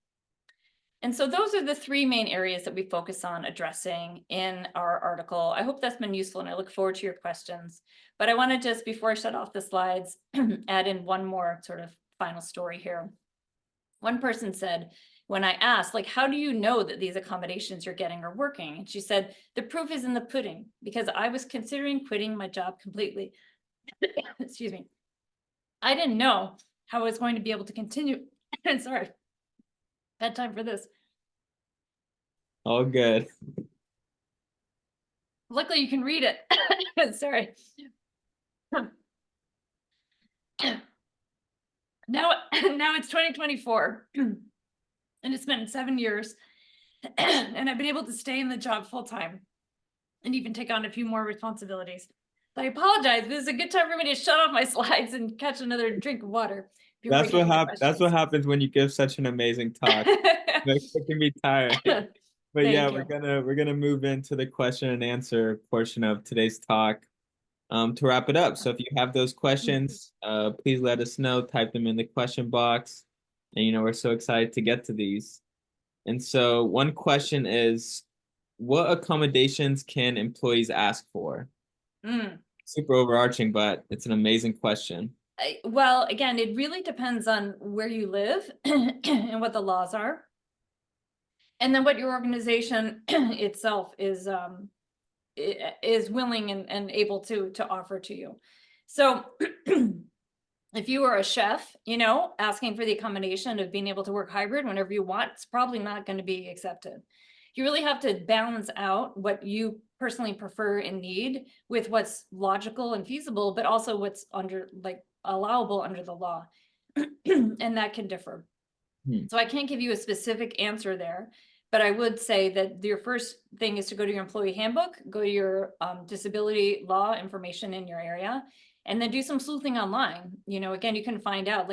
And so those are the three main areas that we focus on addressing in our article. I hope that's been useful, and I look forward to your questions. But I want to just, before I shut off the slides, add in one more sort of final story here. One person said, when I asked, like, how do you know that these accommodations you're getting are working? And she said, the proof is in the pudding, because I was considering quitting my job completely. Excuse me. I didn't know how I was going to be able to continue. Sorry, bad time for this. All good. Luckily, you can read it. Sorry. Now it's 2024, and it's been 7 years, and I've been able to stay in the job full time and even take on a few more responsibilities. So I apologize. This is a good time for me to shut off my slides and catch another drink of water. That's what happens when you give such an amazing talk. It can be tiring. But yeah, we're gonna move into the question and answer portion of today's talk. To wrap it up. So if you have those questions, please let us know. Type them in the question box. And we're so excited to get to these. And so one question is, what accommodations can employees ask for? Super overarching, but it's an amazing question. Well, again, it really depends on where you live and what the laws are. And then what your organization itself is willing and able to offer to you. So if you are a chef, asking for the accommodation of being able to work hybrid whenever you want, it's probably not going to be accepted. You really have to balance out what you personally prefer and need with what's logical and feasible, but also what's allowable under the law. And that can differ. So I can't give you a specific answer there, but I would say that your first thing is to go to your employee handbook, go to your disability law information in your area, and then do some sleuthing online. Again, you can find out,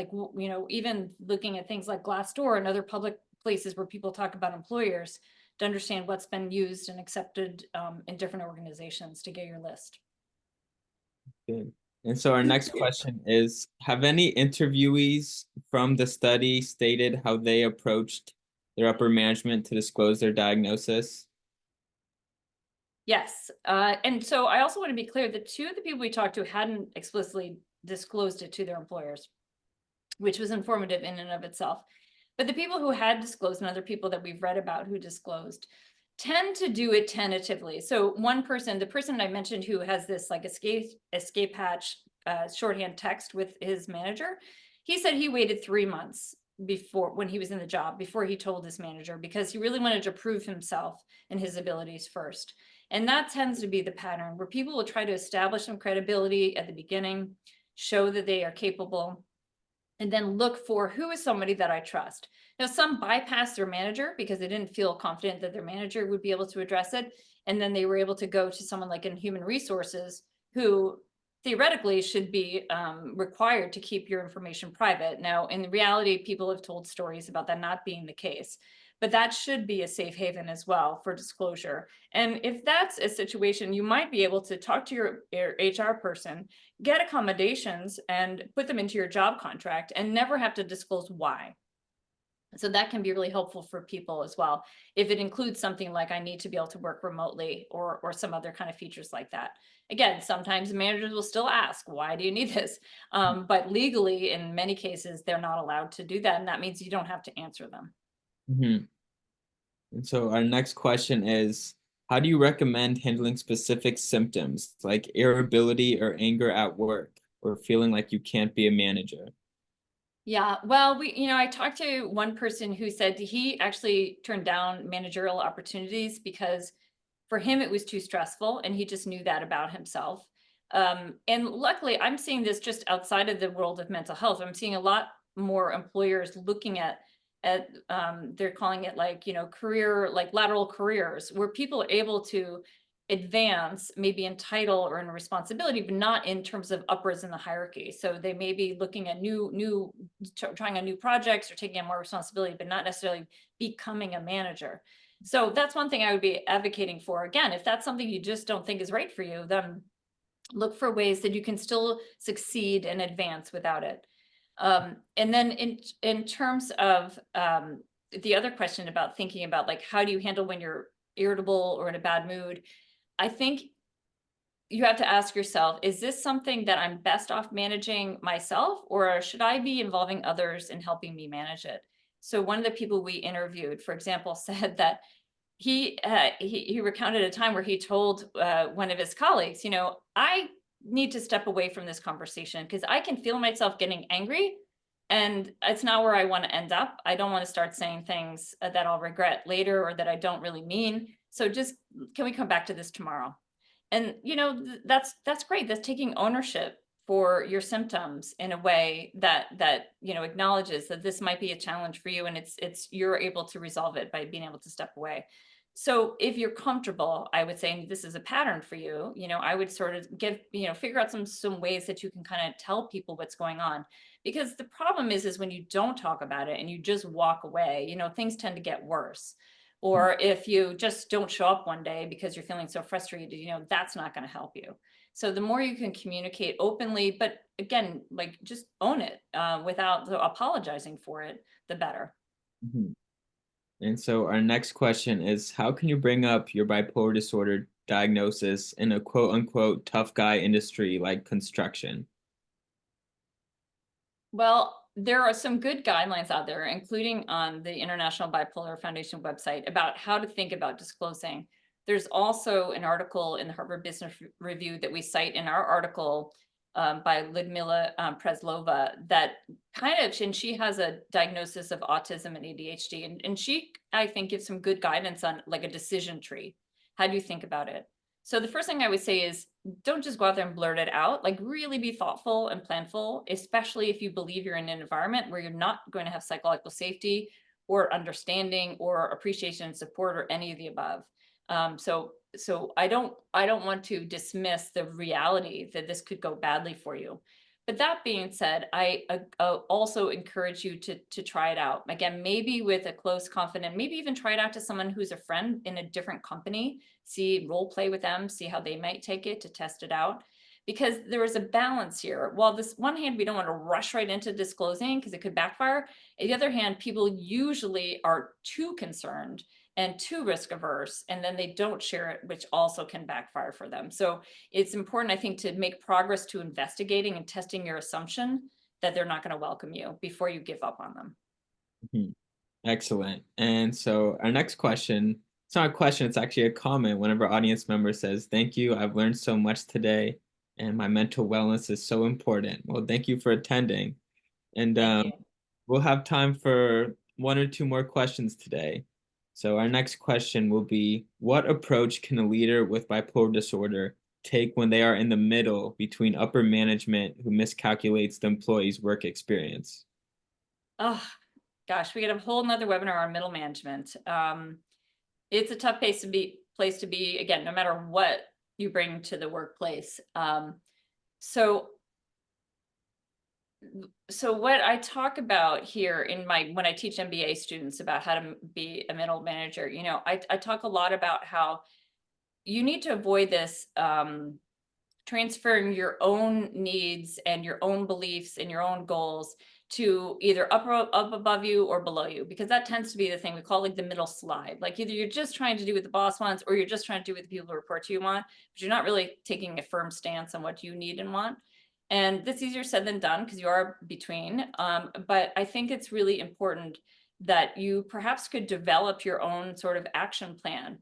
even looking at things like Glassdoor and other public places where people talk about employers, to understand what's been used and accepted in different organizations to get your list. Good. And so our next question is, have any interviewees from the study stated how they approached their upper management to disclose their diagnosis? Yes. And so I also want to be clear that two of the people we talked to hadn't explicitly disclosed it to their employers, which was informative in and of itself. But the people who had disclosed and other people that we've read about who disclosed tend to do it tentatively. So one person, the person I mentioned who has this like escape hatch shorthand text with his manager, he said he waited 3 months before, when he was in the job, before he told his manager, because he really wanted to prove himself and his abilities first. And that tends to be the pattern where people will try to establish some credibility at the beginning, show that they are capable, and then look for who is somebody that I trust. Now, some bypass their manager because they didn't feel confident that their manager would be able to address it. And then they were able to go to someone like in human resources who theoretically should be required to keep your information private. Now, in reality, people have told stories about that not being the case, but that should be a safe haven as well for disclosure. And if that's a situation, you might be able to talk to your HR person, get accommodations and put them into your job contract and never have to disclose why. So that can be really helpful for people as well. If it includes something like I need to be able to work remotely or some other kind of features like that. Again, sometimes managers will still ask, why do you need this? But legally, in many cases, they're not allowed to do that. And that means you don't have to answer them. And so our next question is, how do you recommend handling specific symptoms like irritability or anger at work or feeling like you can't be a manager? Yeah, well, I talked to one person who said he actually turned down managerial opportunities because for him it was too stressful and he just knew that about himself. And luckily, I'm seeing this just outside of the world of mental health. I'm seeing a lot more employers looking at they're calling it like, career, like lateral careers, where people are able to advance maybe in title or in responsibility, but not in terms of upwards in the hierarchy. So they may be looking at trying on new projects or taking on more responsibility, but not necessarily becoming a manager. So that's one thing I would be advocating for. Again, if that's something you just don't think is right for you, then look for ways that you can still succeed and advance without it. And then in terms of the other question about thinking about like, how do you handle when you're irritable or in a bad mood? I think you have to ask yourself, is this something that I'm best off managing myself, or should I be involving others in helping me manage it? So one of the people we interviewed, for example, said that he recounted a time where he told one of his colleagues, I need to step away from this conversation because I can feel myself getting angry and it's not where I want to end up. I don't want to start saying things that I'll regret later or that I don't really mean. So just, can we come back to this tomorrow? And that's great. That's taking ownership for your symptoms in a way that acknowledges that this might be a challenge for you, and it's you're able to resolve it by being able to step away. So if you're comfortable, I would say this is a pattern for you, I would sort of figure out some ways that you can kind of tell people what's going on. Because the problem is when you don't talk about it and you just walk away, things tend to get worse. Or if you just don't show up one day because you're feeling so frustrated, that's not going to help you. So the more you can communicate openly, but again, like just own it without apologizing for it, the better. Mhm. And so our next question is, how can you bring up your bipolar disorder diagnosis in a quote unquote tough guy industry like construction? Well, there are some good guidelines out there, including on the International Bipolar Foundation website, about how to think about disclosing. There's also an article in the Harvard Business Review that we cite in our article by Ludmila Preslova that and she has a diagnosis of autism and ADHD, and she, I think, gives some good guidance on like a decision tree. How do you think about it? So the first thing I would say is don't just go out there and blurt it out. Like really be thoughtful and planful, especially if you believe you're in an environment where you're not going to have psychological safety or understanding or appreciation and support or any of the above. So I don't want to dismiss the reality that this could go badly for you. But that being said, I also encourage you to try it out. Again, maybe with a close confidant, maybe even try it out to someone who's a friend in a different company, see role play with them, see how they might take it to test it out. Because there is a balance here. While this one hand, we don't want to rush right into disclosing because it could backfire. On the other hand, people usually are too concerned and too risk averse, and then they don't share it, which also can backfire for them. So it's important, I think, to make progress to investigating and testing your assumption that they're not going to welcome you before you give up on them. Mhm. Excellent. And so our next question, it's not a question, it's actually a comment. One of our audience members says, "Thank you. I've learned so much today, and my mental wellness is so important." Well, thank you for attending. And Thank you. we'll have time for one or two more questions today. So our next question will be, what approach can a leader with bipolar disorder take when they are in the middle between upper management who miscalculates the employee's work experience? Oh, gosh, we could have a whole nother webinar on middle management. It's a tough place to be, again, no matter what you bring to the workplace. So what I talk about here when I teach MBA students about how to be a middle manager, I talk a lot about how you need to avoid this transferring your own needs and your own beliefs and your own goals to either up above you or below you, because that tends to be the thing we call like the middle slide. Like either you're just trying to do what the boss wants or you're just trying to do what the people who report to you want, but you're not really taking a firm stance on what you need and want. And that's easier said than done because you are between. But I think it's really important that you perhaps could develop your own sort of action plan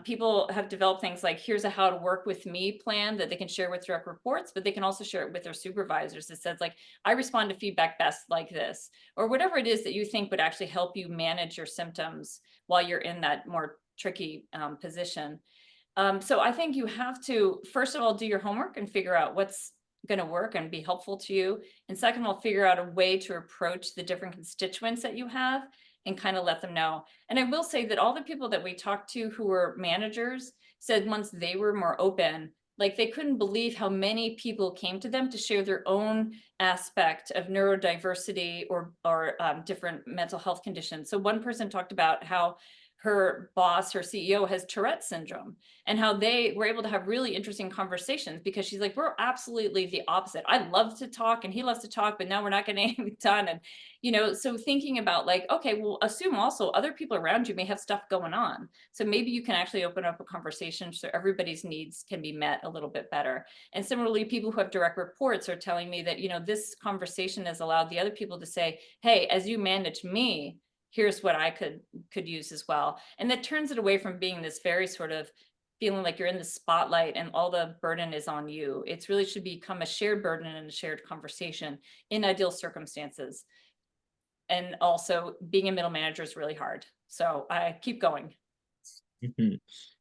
People have developed things like, here's a how to work with me plan that they can share with direct reports, but they can also share it with their supervisors. It says like, I respond to feedback best like this, or whatever it is that you think would actually help you manage your symptoms while you're in that more tricky position. So I think you have to, first of all, do your homework and figure out what's going to work and be helpful to you. And second of all, figure out a way to approach the different constituents that you have and kind of let them know. And I will say that all the people that we talked to who were managers said once they were more open, like they couldn't believe how many people came to them to share their own aspect of neurodiversity or different mental health conditions. So one person talked about how her boss, her CEO, has Tourette syndrome, and how they were able to have really interesting conversations because she's like, we're absolutely the opposite. I love to talk and he loves to talk, but now we're not getting anything done. And, you know, so thinking about like, okay, well, assume also other people around you may have stuff going on. So maybe you can actually open up a conversation so everybody's needs can be met a little bit better. And similarly, people who have direct reports are telling me that, you know, this conversation has allowed the other people to say, hey, as you manage me, here's what I could use as well. And that turns it away from being this very sort of feeling like you're in the spotlight and all the burden is on you. It's really should become a shared burden and a shared conversation in ideal circumstances. And also being a middle manager is really hard. So I keep going.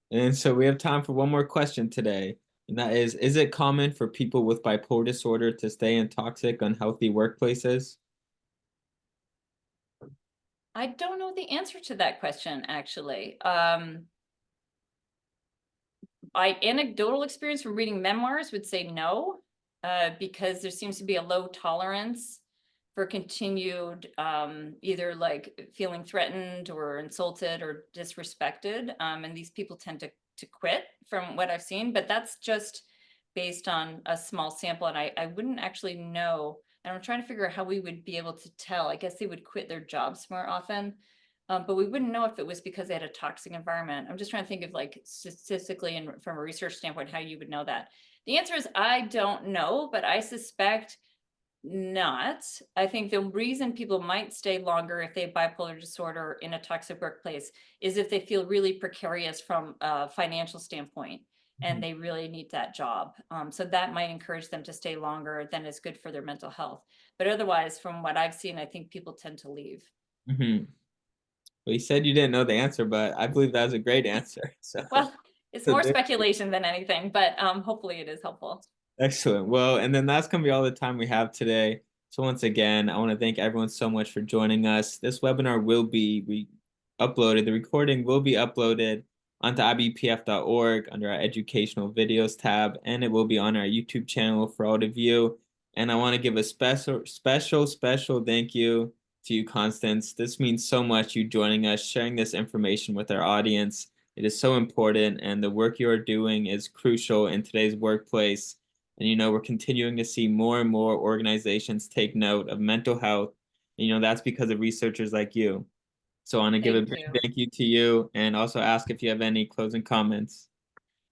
And so we have time for one more question today. And that is it common for people with bipolar disorder to stay in toxic, unhealthy workplaces? I don't know the answer to that question, actually. My anecdotal experience from reading memoirs would say no, because there seems to be a low tolerance for continued either like feeling threatened or insulted or disrespected. And these people tend to quit from what I've seen, but that's just based on a small sample. And I wouldn't actually know. And I'm trying to figure out how we would be able to tell. I guess they would quit their jobs more often. But we wouldn't know if it was because they had a toxic environment. I'm just trying to think of like statistically and from a research standpoint, how you would know that. The answer is I don't know, but I suspect not. I think the reason people might stay longer if they have bipolar disorder in a toxic workplace is if they feel really precarious from a financial standpoint and they really need that job. So that might encourage them to stay longer than is good for their mental health. But otherwise, from what I've seen, I think people tend to leave. Well, you said you didn't know the answer, but I believe that was a great answer. So, Well, it's so more speculation than anything, but hopefully it is helpful. excellent. Well, and then that's going to be all the time we have today. So once again, I want to thank everyone so much for joining us. This webinar will be uploaded. The recording will be uploaded onto ibpf.org under our educational videos tab, and it will be on our YouTube channel for all to view. And I want to give a special thank you to you, Constance. This means so much, you joining us, sharing this information with our audience. It is so important, and the work you are doing is crucial in today's workplace. And, you know, we're continuing to see more and more organizations take note of mental health. And, you know, that's because of researchers like you. So I want to give a big thank you to you and also ask if you have any closing comments.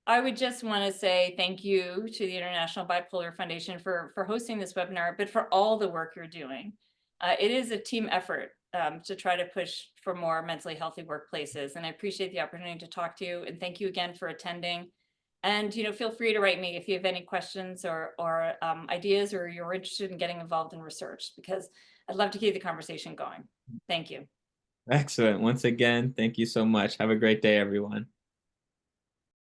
I would just want to say thank you to the International Bipolar Foundation for hosting this webinar, but for all the work you're doing. It is a team effort to try to push for more mentally healthy workplaces. And I appreciate the opportunity to talk to you. And thank you again for attending. And, you know, feel free to write me if you have any questions or ideas, or you're interested in getting involved in research, because I'd love to keep the conversation going. Thank you. Excellent. Once again, thank you so much. Have a great day, everyone.